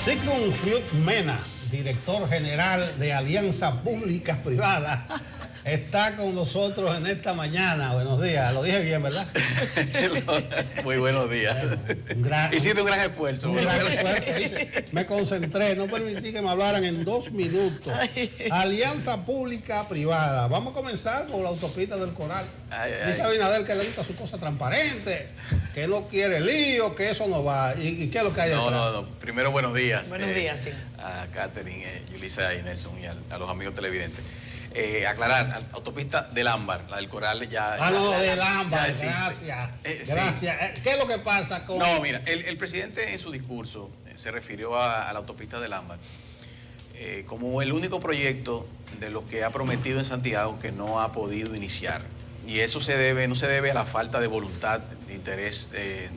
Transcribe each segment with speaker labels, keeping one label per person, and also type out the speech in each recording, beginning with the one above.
Speaker 1: Sigmund Freud Mena, director general de Alianza Pública Privada, está con nosotros en esta mañana. Buenos días, lo dije bien, ¿verdad?
Speaker 2: Muy buenos días. Hiciste un gran esfuerzo.
Speaker 1: Un gran esfuerzo. Me concentré, no permití que me hablaran en 2 minutos. Alianza Pública Privada. Vamos a comenzar por la autopista del Coral. Dice Abinader que le gusta su cosa transparente, que no quiere lío, que eso no va. ¿Y qué es lo que hay detrás?
Speaker 2: No. Primero, buenos días.
Speaker 3: Buenos días, sí.
Speaker 2: A Catherine, Yulisa y Nelson y a los amigos televidentes. Aclarar, autopista del Ámbar, la del Coral ya...
Speaker 1: del Ámbar, gracias. Gracias. ¿Qué es lo que pasa con...?
Speaker 2: No, mira, el presidente en su discurso se refirió a la autopista del Ámbar como el único proyecto de lo que ha prometido en Santiago que no ha podido iniciar. Y eso no se debe a la falta de voluntad, de interés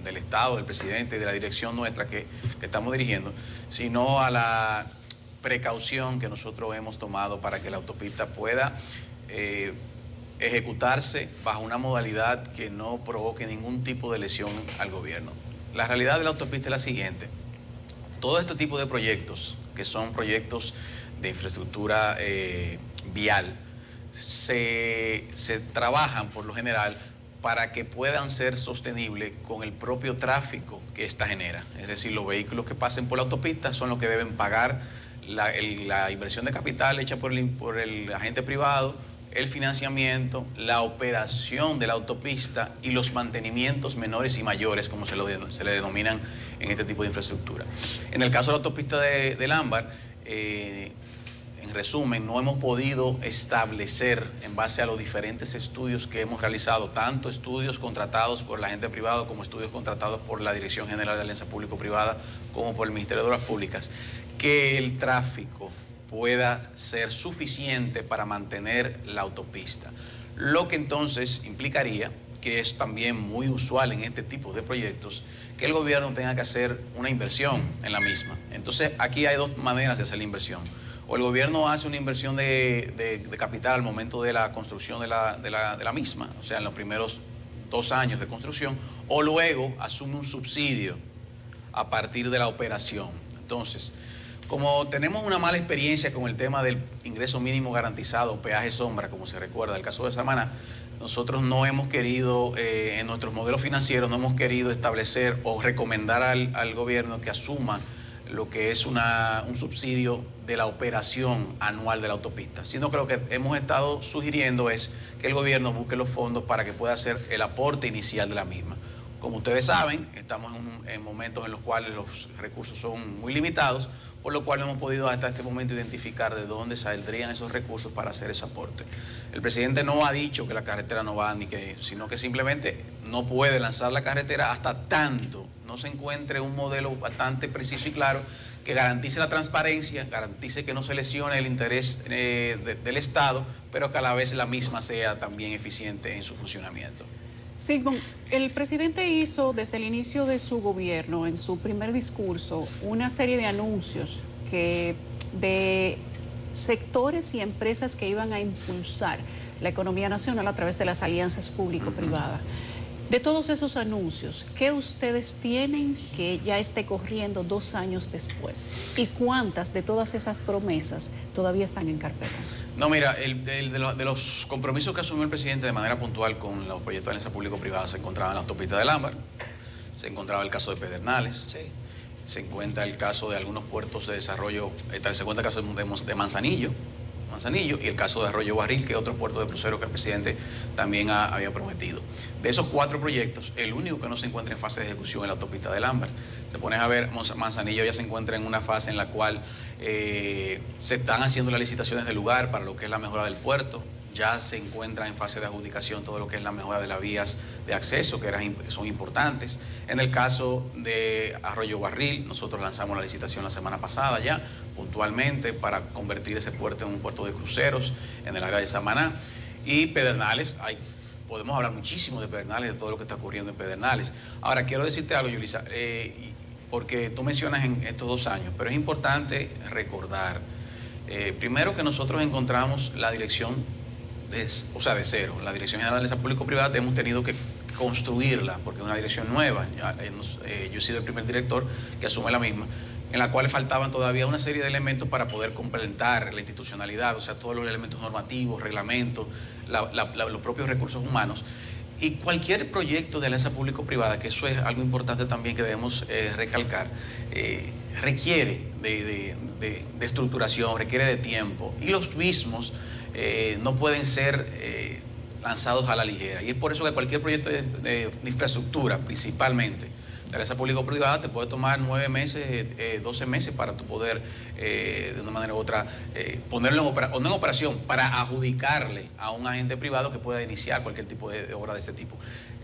Speaker 2: del Estado, del presidente y de la dirección nuestra que estamos dirigiendo, sino a la precaución que nosotros hemos tomado para que la autopista pueda ejecutarse bajo una modalidad que no provoque ningún tipo de lesión al gobierno. La realidad de la autopista es la siguiente: todo este tipo de proyectos, que son proyectos de infraestructura vial, se trabajan por lo general para que puedan ser sostenibles con el propio tráfico que ésta genera. Es decir, los vehículos que pasen por la autopista son los que deben pagar la inversión de capital hecha por el agente privado, el financiamiento, la operación de la autopista y los mantenimientos menores y mayores, como se le denominan en este tipo de infraestructura. En el caso de la autopista del Ámbar, en resumen, no hemos podido establecer, en base a los diferentes estudios que hemos realizado, tanto estudios contratados por el agente privado como estudios contratados por la Dirección General de Alianza Público-Privada, como por el Ministerio de Obras Públicas, que el tráfico pueda ser suficiente para mantener la autopista. Lo que entonces implicaría, que es también muy usual en este tipo de proyectos, que el gobierno tenga que hacer una inversión en la misma. Entonces, aquí hay dos maneras de hacer la inversión. O el gobierno hace una inversión de capital al momento de la construcción de la misma, o sea, en los primeros 2 años de construcción, o luego asume un subsidio a partir de la operación. Entonces, como tenemos una mala experiencia con el tema del ingreso mínimo garantizado, peaje sombra, como se recuerda el caso de Samaná, nosotros no hemos querido, en nuestros modelos financieros, no hemos querido establecer o recomendar al gobierno que asuma lo que es un subsidio de la operación anual de la autopista, sino que lo que hemos estado sugiriendo es que el gobierno busque los fondos para que pueda hacer el aporte inicial de la misma. Como ustedes saben, estamos en momentos en los cuales los recursos son muy limitados, por lo cual no hemos podido hasta este momento identificar de dónde saldrían esos recursos para hacer ese aporte. El presidente no ha dicho que la carretera no va, sino que simplemente no puede lanzar la carretera hasta tanto no se encuentre un modelo bastante preciso y claro que garantice la transparencia, garantice que no se lesione el interés del Estado, pero que a la vez la misma sea también eficiente en su funcionamiento.
Speaker 3: Sigmund, el presidente hizo desde el inicio de su gobierno, en su primer discurso, una serie de anuncios de sectores y empresas que iban a impulsar la economía nacional a través de las alianzas público-privadas. De todos esos anuncios, ¿qué ustedes tienen que ya esté corriendo 2 años después? ¿Y cuántas de todas esas promesas todavía están en carpeta?
Speaker 2: No, mira, de los compromisos que asumió el presidente de manera puntual con los proyectos de alianza público-privada se encontraba en la autopista del Ámbar, se encontraba el caso de Pedernales, sí, se encuentra el caso de algunos puertos de desarrollo, se encuentra el caso de Manzanillo y el caso de Arroyo Barril, que es otro puerto de cruceros que el presidente también había prometido. De esos 4 proyectos, el único que no se encuentra en fase de ejecución es la autopista del Ámbar. Te pones a ver, Manzanillo ya se encuentra en una fase en la cual se están haciendo las licitaciones del lugar para lo que es la mejora del puerto. Ya se encuentra en fase de adjudicación todo lo que es la mejora de las vías de acceso, que son importantes. En el caso de Arroyo Barril, nosotros lanzamos la licitación la semana pasada ya, puntualmente, para convertir ese puerto en un puerto de cruceros en el área de Samaná. Y Pedernales, podemos hablar muchísimo de Pedernales, de todo lo que está ocurriendo en Pedernales. Ahora, quiero decirte algo, Yulisa, porque tú mencionas en estos 2 años, pero es importante recordar, primero, que nosotros encontramos la dirección de cero. La Dirección General de Alianza Público-Privada hemos tenido que construirla porque es una dirección nueva. Yo he sido el primer director que asume la misma, en la cual faltaban todavía una serie de elementos para poder complementar la institucionalidad, o sea, todos los elementos normativos, reglamentos, los propios recursos humanos. Y cualquier proyecto de alianza público-privada, que eso es algo importante también que debemos recalcar, requiere de estructuración, requiere de tiempo, y los mismos no pueden ser lanzados a la ligera. Y es por eso que cualquier proyecto de infraestructura, principalmente, de alianza público-privada, te puede tomar 9 meses, 12 meses para tu poder, de una manera u otra, ponerlo en operación, para adjudicarle a un agente privado que pueda iniciar cualquier tipo de obra de este tipo.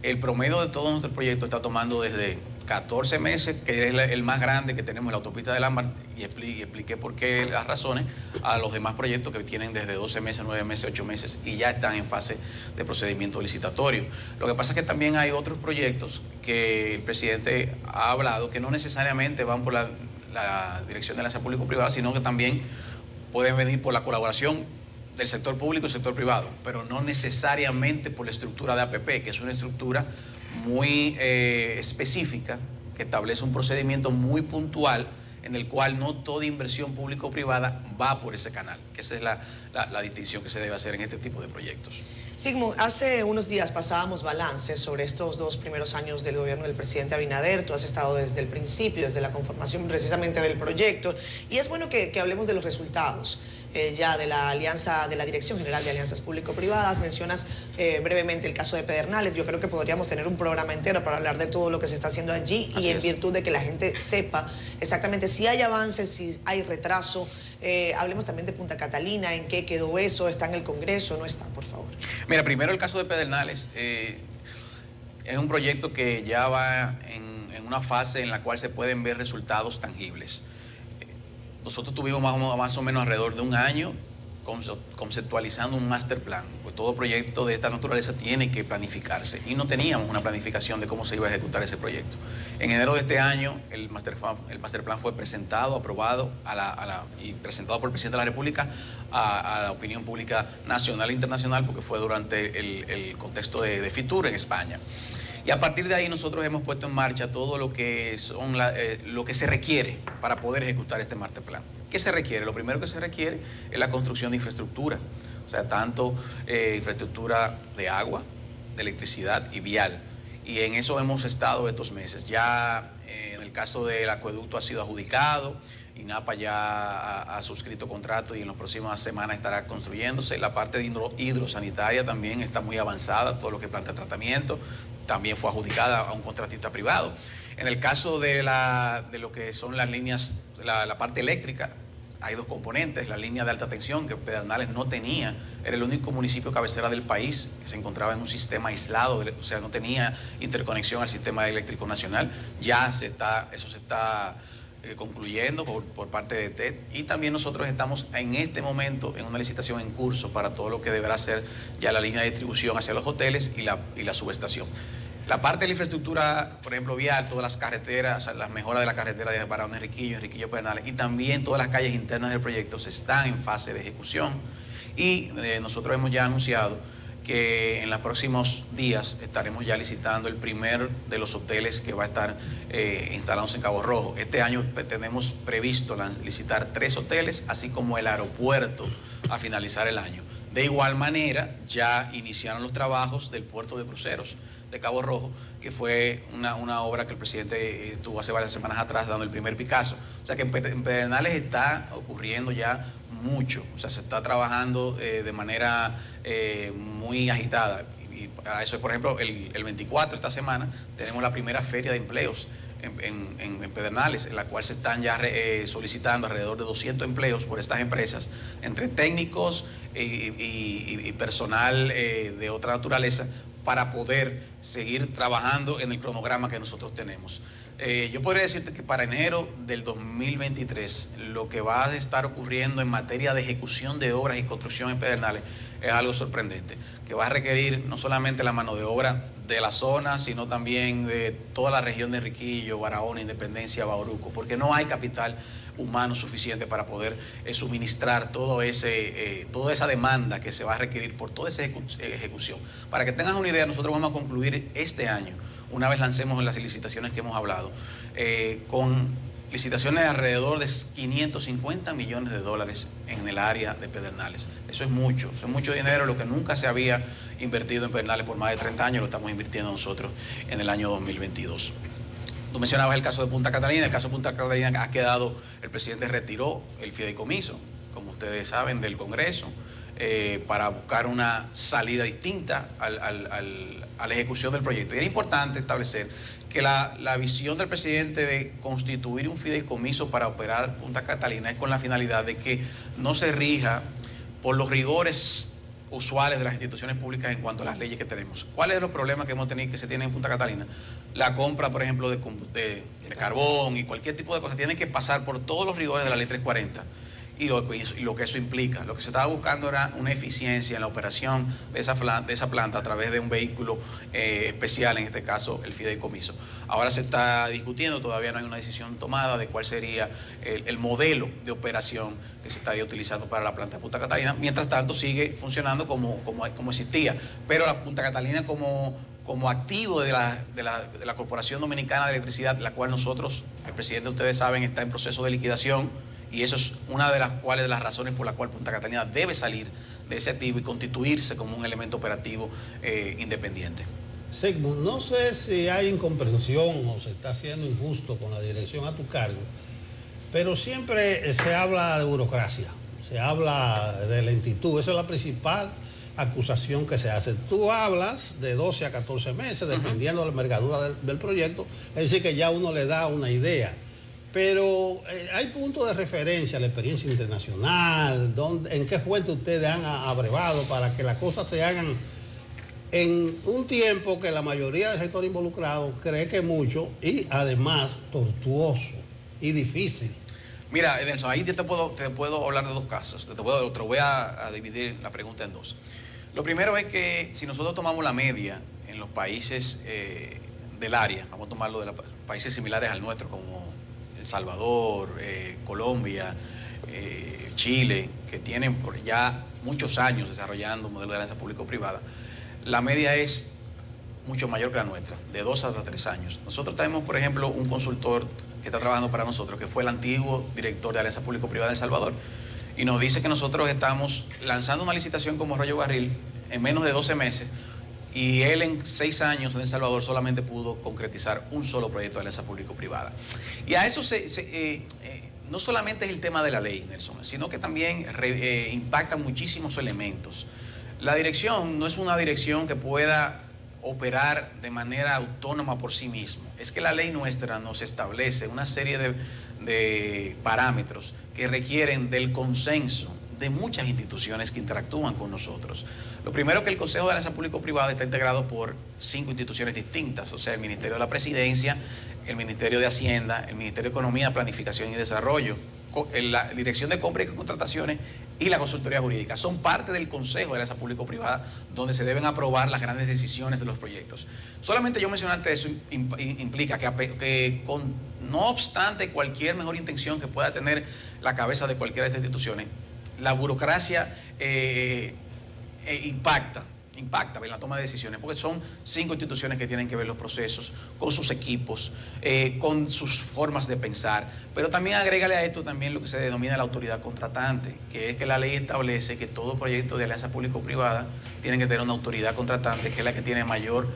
Speaker 2: El promedio de todos nuestros proyectos está tomando desde 14 meses, que es el más grande que tenemos, la autopista del Ámbar, y expliqué por qué las razones, a los demás proyectos que tienen desde 12 meses, 9 meses, 8 meses, y ya están en fase de procedimiento licitatorio. Lo que pasa es que también hay otros proyectos que el presidente ha hablado que no necesariamente van por la dirección de la alianza público-privada, sino que también pueden venir por la colaboración del sector público y sector privado, pero no necesariamente por la estructura de APP, que es una estructura muy específica, que establece un procedimiento muy puntual, en el cual no toda inversión público-privada va por ese canal, que esa es la distinción que se debe hacer en este tipo de proyectos.
Speaker 4: Sigmund, hace unos días pasábamos balances sobre estos 2 primeros años del gobierno del presidente Abinader. Tú has estado desde el principio, desde la conformación precisamente del proyecto, y es bueno que hablemos de los resultados. Ya de la alianza, de la Dirección General de Alianzas Público-Privadas, mencionas brevemente el caso de Pedernales. Yo creo que podríamos tener un programa entero para hablar de todo lo que se está haciendo allí. Así y en virtud de que la gente sepa exactamente si hay avances, si hay retraso. Hablemos también de Punta Catalina, en qué quedó eso, está en el Congreso, no está, por favor.
Speaker 2: Mira, primero el caso de Pedernales. Es un proyecto que ya va en una fase en la cual se pueden ver resultados tangibles. Nosotros tuvimos más o menos alrededor de un año conceptualizando un master plan, pues todo proyecto de esta naturaleza tiene que planificarse, y no teníamos una planificación de cómo se iba a ejecutar ese proyecto. En enero de este año el master plan fue presentado, aprobado y presentado por el presidente de la República a la opinión pública nacional e internacional, porque fue durante el contexto de Fitur en España. Y a partir de ahí nosotros hemos puesto en marcha todo lo que lo que se requiere para poder ejecutar este master plan. ¿Qué se requiere? Lo primero que se requiere es la construcción de infraestructura, o sea, tanto infraestructura de agua, de electricidad y vial. Y en eso hemos estado estos meses. Ya en el caso del acueducto ha sido adjudicado, INAPA ya ha suscrito contrato y en las próximas semanas estará construyéndose. La parte de hidrosanitaria también está muy avanzada, todo lo que planta tratamiento también fue adjudicada a un contratista privado. En el caso de lo que son las líneas, la parte eléctrica, hay 2 componentes. La línea de alta tensión, que Pedernales no tenía, era el único municipio cabecera del país que se encontraba en un sistema aislado, o sea, no tenía interconexión al sistema eléctrico nacional. Ya eso se está concluyendo por parte de TED, y también nosotros estamos en este momento en una licitación en curso para todo lo que deberá ser ya la línea de distribución hacia los hoteles y la subestación. La parte de la infraestructura, por ejemplo, vial, todas las carreteras, las mejoras de la carretera de Barahona, Enriquillo, Pedernales, y también todas las calles internas del proyecto están en fase de ejecución, y nosotros hemos ya anunciado que en los próximos días estaremos ya licitando el primer de los hoteles que va a estar instalados en Cabo Rojo. Este año tenemos previsto licitar 3 hoteles, así como el aeropuerto a finalizar el año. De igual manera, ya iniciaron los trabajos del puerto de cruceros de Cabo Rojo, que fue una obra que el presidente estuvo hace varias semanas atrás dando el primer Picasso. O sea que en Pedernales está ocurriendo ya mucho, o sea, se está trabajando de manera muy agitada. Y para eso, por ejemplo, el 24, esta semana, tenemos la primera feria de empleos en Pedernales, en la cual se están ya solicitando alrededor de 200 empleos por estas empresas, entre técnicos y personal de otra naturaleza, para poder seguir trabajando en el cronograma que nosotros tenemos. Yo podría decirte que para enero del 2023 lo que va a estar ocurriendo en materia de ejecución de obras y construcción en Pedernales es algo sorprendente, que va a requerir no solamente la mano de obra de la zona, sino también de toda la región de Enriquillo, Barahona, Independencia, Bauruco, porque no hay capital humano suficiente para poder suministrar toda esa demanda que se va a requerir por toda esa ejecución. Para que tengas una idea, nosotros vamos a concluir este año, una vez lancemos las licitaciones que hemos hablado, con licitaciones de alrededor de 550 millones de dólares en el área de Pedernales. Eso es mucho dinero, lo que nunca se había invertido en Pedernales por más de 30 años, lo estamos invirtiendo nosotros en el año 2022. Tú mencionabas el caso de Punta Catalina. El caso de Punta Catalina ha quedado, el presidente retiró el fideicomiso, como ustedes saben, del Congreso, para buscar una salida distinta a la ejecución del proyecto. Y era importante establecer que la visión del presidente de constituir un fideicomiso para operar Punta Catalina es con la finalidad de que no se rija por los rigores usuales de las instituciones públicas en cuanto a las leyes que tenemos. ¿Cuáles son los problemas que hemos tenido, que se tienen en Punta Catalina? La compra, por ejemplo, de carbón y cualquier tipo de cosas tiene que pasar por todos los rigores de la ley 340 y lo que eso implica. Lo que se estaba buscando era una eficiencia en la operación de esa planta a través de un vehículo especial, en este caso el fideicomiso. Ahora se está discutiendo, todavía no hay una decisión tomada de cuál sería el modelo de operación que se estaría utilizando para la planta de Punta Catalina. Mientras tanto sigue funcionando como existía, pero la Punta Catalina como activo de la Corporación Dominicana de Electricidad, la cual nosotros, el presidente, ustedes saben, está en proceso de liquidación, y eso es una de las razones por la cual Punta Catalina debe salir de ese activo y constituirse como un elemento operativo independiente.
Speaker 1: Sigmund, no sé si hay incomprensión o se está siendo injusto con la dirección a tu cargo, pero siempre se habla de burocracia, se habla de lentitud. Esa es la principal acusación que se hace. Tú hablas de 12 a 14 meses, dependiendo de la envergadura del proyecto, es decir, que ya uno le da una idea. Pero hay puntos de referencia, la experiencia internacional, en qué fuente ustedes han abrevado para que las cosas se hagan en un tiempo que la mayoría del sector involucrado cree que es mucho y además tortuoso y difícil.
Speaker 2: Mira, Nelson, ahí te puedo hablar de dos casos. Te voy a dividir la pregunta en dos. Lo primero es que si nosotros tomamos la media en los países del área, vamos a tomarlo de los países similares al nuestro, como El Salvador, Colombia, Chile, que tienen por ya muchos años desarrollando un modelo de alianza público-privada, la media es mucho mayor que la nuestra, de 2 hasta 3 años. Nosotros tenemos, por ejemplo, un consultor que está trabajando para nosotros, que fue el antiguo director de alianza público-privada de El Salvador, y nos dice que nosotros estamos lanzando una licitación como Arroyo Barril en menos de 12 meses, y él en 6 años en El Salvador solamente pudo concretizar un solo proyecto de alianza público-privada. Y a eso no solamente es el tema de la ley, Nelson, sino que también impactan muchísimos elementos. La dirección no es una dirección que pueda operar de manera autónoma por sí mismo. Es que la ley nuestra nos establece una serie de parámetros que requieren del consenso de muchas instituciones que interactúan con nosotros. Lo primero, que el Consejo de Alianza Público-Privada está integrado por 5 instituciones distintas, o sea, el Ministerio de la Presidencia, el Ministerio de Hacienda, el Ministerio de Economía, Planificación y Desarrollo, la Dirección de Compras y Contrataciones y la Consultoría Jurídica. Son parte del Consejo de Alianza Público-Privada, donde se deben aprobar las grandes decisiones de los proyectos. Solamente yo mencionarte eso implica que no obstante cualquier mejor intención que pueda tener la cabeza de cualquiera de estas instituciones, la burocracia impacta en la toma de decisiones, porque son 5 instituciones que tienen que ver los procesos, con sus equipos, con sus formas de pensar, pero también agrégale a esto también lo que se denomina la autoridad contratante, que es que la ley establece que todo proyecto de alianza público-privada tiene que tener una autoridad contratante, que es la que tiene mayor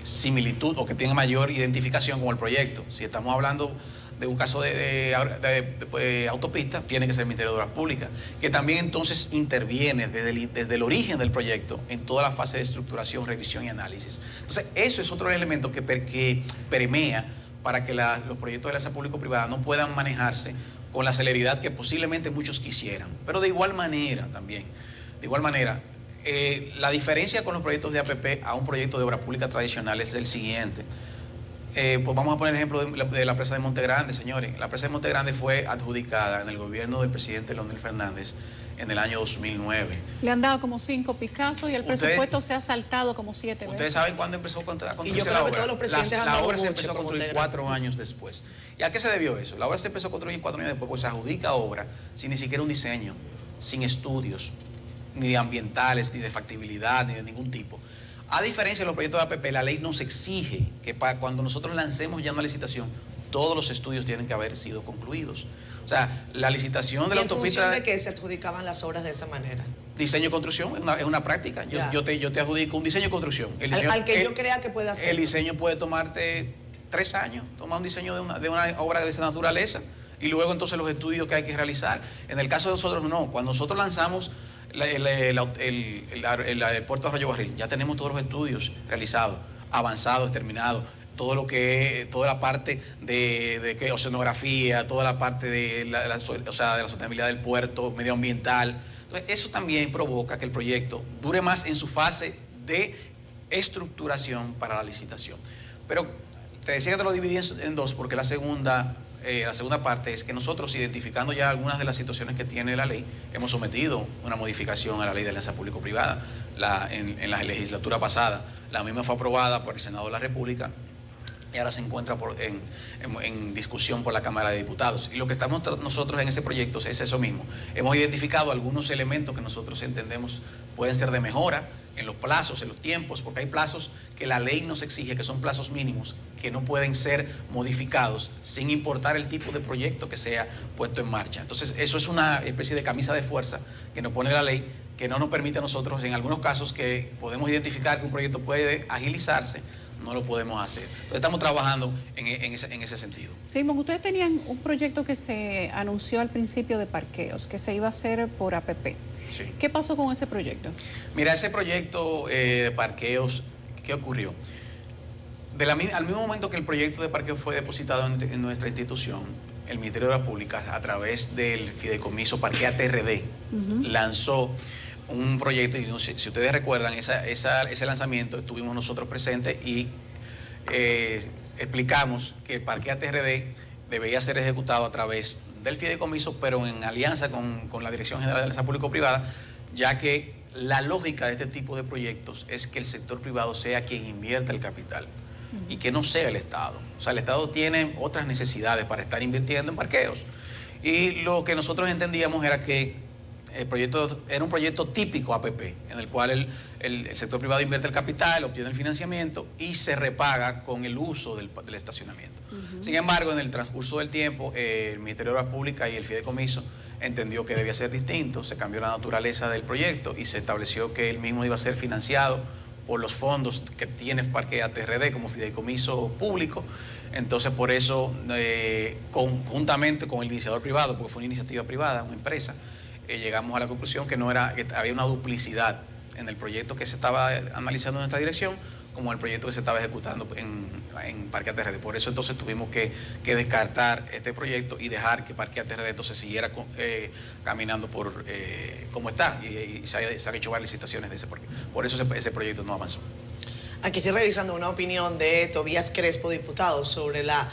Speaker 2: similitud o que tiene mayor identificación con el proyecto. Si estamos hablando de un caso de autopista, tiene que ser el Ministerio de Obras Públicas, que también entonces interviene desde el origen del proyecto en toda la fase de estructuración, revisión y análisis. Entonces, eso es otro elemento que permea para que los proyectos de alianza público-privada no puedan manejarse con la celeridad que posiblemente muchos quisieran. Pero de igual manera también, la diferencia con los proyectos de APP a un proyecto de obra pública tradicional es el siguiente. Pues vamos a poner el ejemplo de la presa de Monte Grande, señores. La presa de Monte Grande fue adjudicada en el gobierno del presidente Leonel Fernández en el año 2009.
Speaker 3: Le han dado como 5 picazos y el presupuesto se ha saltado como 7 veces.
Speaker 2: ¿Ustedes saben cuándo empezó a construirse
Speaker 4: la
Speaker 2: obra? La obra se
Speaker 4: mucho
Speaker 2: empezó a construir 4 años después. ¿Y a qué se debió eso? La obra se empezó a construir 4 años después, pues se adjudica obra sin ni siquiera un diseño, sin estudios, ni de ambientales, ni de factibilidad, ni de ningún tipo. A diferencia de los proyectos de APP, la ley nos exige que cuando nosotros lancemos ya una licitación, todos los estudios tienen que haber sido concluidos. O sea, la licitación de la autopista...
Speaker 4: ¿En función de que se adjudicaban las obras de esa manera?
Speaker 2: Diseño y construcción es una práctica. Yo te adjudico un diseño y construcción.
Speaker 4: Al que yo crea que pueda hacer.
Speaker 2: El diseño puede tomarte 3 años, tomar un diseño de una obra de esa naturaleza, y luego entonces los estudios que hay que realizar. En el caso de nosotros, no. Cuando nosotros lanzamos el aeropuerto de Arroyo Barril, ya tenemos todos los estudios realizados, avanzados, terminados. Toda la parte de oceanografía, toda la parte de la sostenibilidad del puerto, medioambiental. Entonces, eso también provoca que el proyecto dure más en su fase de estructuración para la licitación. Pero te decía que te lo dividí en dos, porque la segunda parte es que nosotros, identificando ya algunas de las situaciones que tiene la ley, hemos sometido una modificación a la ley de alianza público-privada en la legislatura pasada. La misma fue aprobada por el Senado de la República y ahora se encuentra en discusión por la Cámara de Diputados. Y lo que estamos nosotros en ese proyecto es eso mismo. Hemos identificado algunos elementos que nosotros entendemos pueden ser de mejora en los plazos, en los tiempos, porque hay plazos que la ley nos exige, que son plazos mínimos, que no pueden ser modificados sin importar el tipo de proyecto que sea puesto en marcha. Entonces, eso es una especie de camisa de fuerza que nos pone la ley, que no nos permite a nosotros, en algunos casos que podemos identificar que un proyecto puede agilizarse, no lo podemos hacer. Entonces, estamos trabajando en ese sentido.
Speaker 3: Simón, ustedes tenían un proyecto que se anunció al principio de parqueos, que se iba a hacer por APP.
Speaker 2: Sí.
Speaker 3: ¿Qué pasó con ese proyecto?
Speaker 2: Mira, ese proyecto de parqueos, ¿qué ocurrió? Al mismo momento que el proyecto de parqueo fue depositado en nuestra institución, el Ministerio de Obras Públicas, a través del fideicomiso Parquea TRD, lanzó un proyecto, y no sé, si ustedes recuerdan ese lanzamiento, estuvimos nosotros presentes y explicamos que el Parquea TRD debía ser ejecutado a través del fideicomiso, pero en alianza con la Dirección General de Alianza Público-Privada, ya que la lógica de este tipo de proyectos es que el sector privado sea quien invierta el capital y que no sea el Estado. O sea, el Estado tiene otras necesidades para estar invirtiendo en parqueos. Y lo que nosotros entendíamos era que el proyecto era un proyecto típico APP, en el cual el sector privado invierte el capital, obtiene el financiamiento y se repaga con el uso del estacionamiento. Sin embargo, en el transcurso del tiempo, el Ministerio de Obras Públicas y el fideicomiso entendió que debía ser distinto, se cambió la naturaleza del proyecto y se estableció que él mismo iba a ser financiado por los fondos que tiene Parquea TRD como fideicomiso público. Entonces, por eso, conjuntamente con el iniciador privado, porque fue una iniciativa privada, una empresa, llegamos a la conclusión que había una duplicidad en el proyecto que se estaba analizando en esta dirección como el proyecto que se estaba ejecutando en Parquea TRD. Por eso entonces tuvimos que descartar este proyecto y dejar que Parquea TRD entonces siguiera caminando por como está y se han hecho varias licitaciones de ese proyecto. Por eso ese proyecto no avanzó.
Speaker 4: Aquí estoy revisando una opinión de Tobías Crespo, diputado, sobre la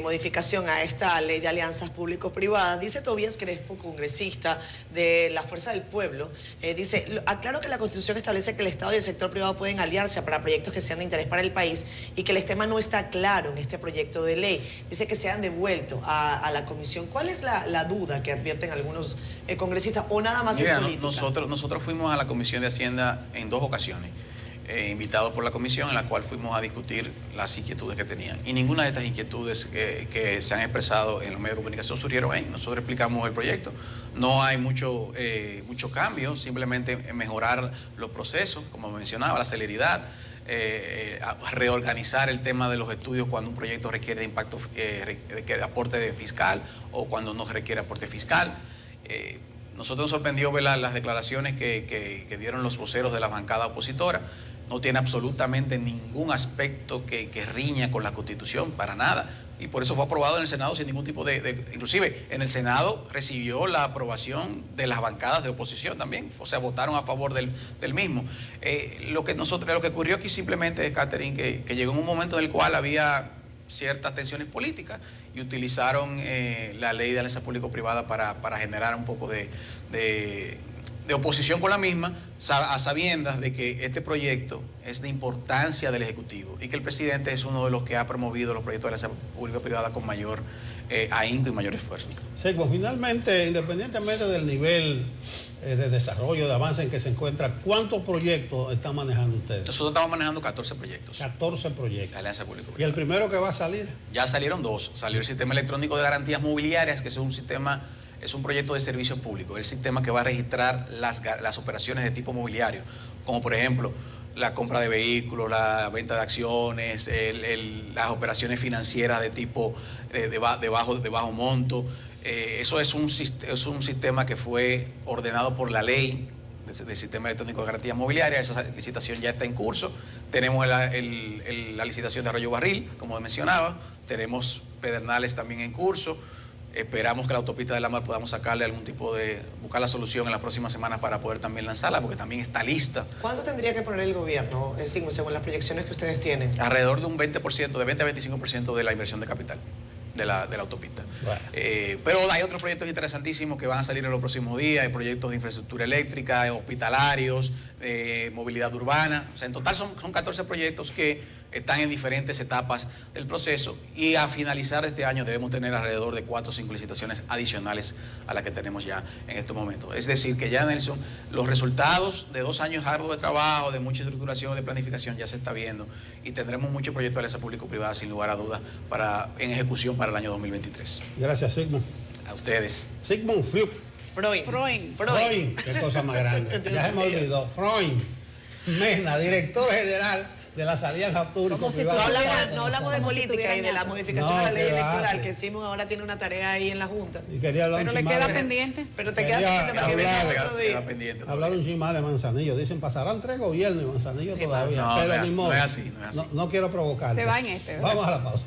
Speaker 4: modificación a esta ley de alianzas público-privadas. Dice Tobías Crespo, congresista de la Fuerza del Pueblo, dice, aclaro que la Constitución establece que el Estado y el sector privado pueden aliarse para proyectos que sean de interés para el país y que el tema no está claro en este proyecto de ley. Dice que se han devuelto a la comisión. ¿Cuál es la duda que advierten algunos congresistas o nada más es política?
Speaker 2: Nosotros fuimos a la Comisión de Hacienda en 2 ocasiones. Invitados por la comisión, en la cual fuimos a discutir las inquietudes que tenían. Y ninguna de estas inquietudes que se han expresado en los medios de comunicación surgieron ahí. Nosotros explicamos el proyecto. No hay mucho cambio, simplemente mejorar los procesos, como mencionaba, la celeridad, reorganizar el tema de los estudios cuando un proyecto requiere de impacto, de aporte fiscal o cuando no requiere aporte fiscal. Nosotros nos sorprendió ver las declaraciones que dieron los voceros de la bancada opositora. No tiene absolutamente ningún aspecto que riña con la Constitución, para nada. Y por eso fue aprobado en el Senado sin ningún tipo inclusive en el Senado recibió la aprobación de las bancadas de oposición también. O sea, votaron a favor del mismo. Lo que ocurrió aquí simplemente es, Catherine, que llegó en un momento en el cual había ciertas tensiones políticas y utilizaron la ley de alianza público-privada para generar un poco de oposición con la misma, a sabiendas de que este proyecto es de importancia del Ejecutivo y que el presidente es uno de los que ha promovido los proyectos de alianza público-privada con mayor ahínco y mayor esfuerzo.
Speaker 1: Sí, pues finalmente, independientemente del nivel de desarrollo, de avance en que se encuentra, ¿cuántos proyectos están manejando ustedes?
Speaker 2: Nosotros estamos manejando 14 proyectos.
Speaker 1: 14 proyectos.
Speaker 2: Alianza Público.
Speaker 1: ¿Y el primero que va a salir?
Speaker 2: Ya salieron 2. Salió el Sistema Electrónico de Garantías Mobiliarias, que es un sistema, es un proyecto de servicio público. Es el sistema que va a registrar las operaciones de tipo mobiliario, como por ejemplo la compra de vehículos, la venta de acciones, las operaciones financieras de tipo de bajo monto. Eso es un sistema que fue ordenado por la ley del Sistema Electrónico de Garantías Mobiliarias. Esa licitación ya está en curso. Tenemos la licitación de Arroyo Barril, como mencionaba. Tenemos Pedernales también en curso. Esperamos que la autopista de la Mar podamos sacarle algún tipo de, buscar la solución en las próximas semanas para poder también lanzarla, porque también está lista.
Speaker 4: ¿Cuánto tendría que poner el gobierno, según las proyecciones que ustedes tienen?
Speaker 2: Alrededor de un 20%, de 20 a 25% de la inversión de capital de la autopista. Bueno. Pero hay otros proyectos interesantísimos que van a salir en los próximos días, hay proyectos de infraestructura eléctrica, hospitalarios, movilidad urbana. O sea, en total son 14 proyectos que están en diferentes etapas del proceso, y a finalizar este año debemos tener alrededor de 4 o 5 licitaciones adicionales a las que tenemos ya en estos momentos. Es decir, que ya, Nelson, los resultados de 2 años arduos de trabajo, de mucha estructuración, de planificación, ya se está viendo, y tendremos muchos proyectos de alianza público-privada, sin lugar a dudas, en ejecución para el año 2023.
Speaker 1: Gracias, Sigmund.
Speaker 2: A ustedes.
Speaker 1: Sigmund Freud.
Speaker 3: Freud.
Speaker 1: Qué cosa más grande. Ya se me olvidó. Freud Mena, director general de las alianzas público-privadas.
Speaker 4: No hablamos de política y de la modificación de la ley electoral, que Simón ahora tiene una tarea ahí en la Junta.
Speaker 3: Pero le queda pendiente.
Speaker 4: Pero te queda pendiente para que venga otro día.
Speaker 1: Hablar un chisme de Manzanillo. Dicen, pasarán 3 gobiernos y Manzanillo todavía.
Speaker 2: No,
Speaker 1: pero
Speaker 2: no
Speaker 1: ni modo.
Speaker 2: No es así, no es así.
Speaker 1: No quiero provocar.
Speaker 3: Se va en este, ¿verdad?
Speaker 1: Vamos a la pausa.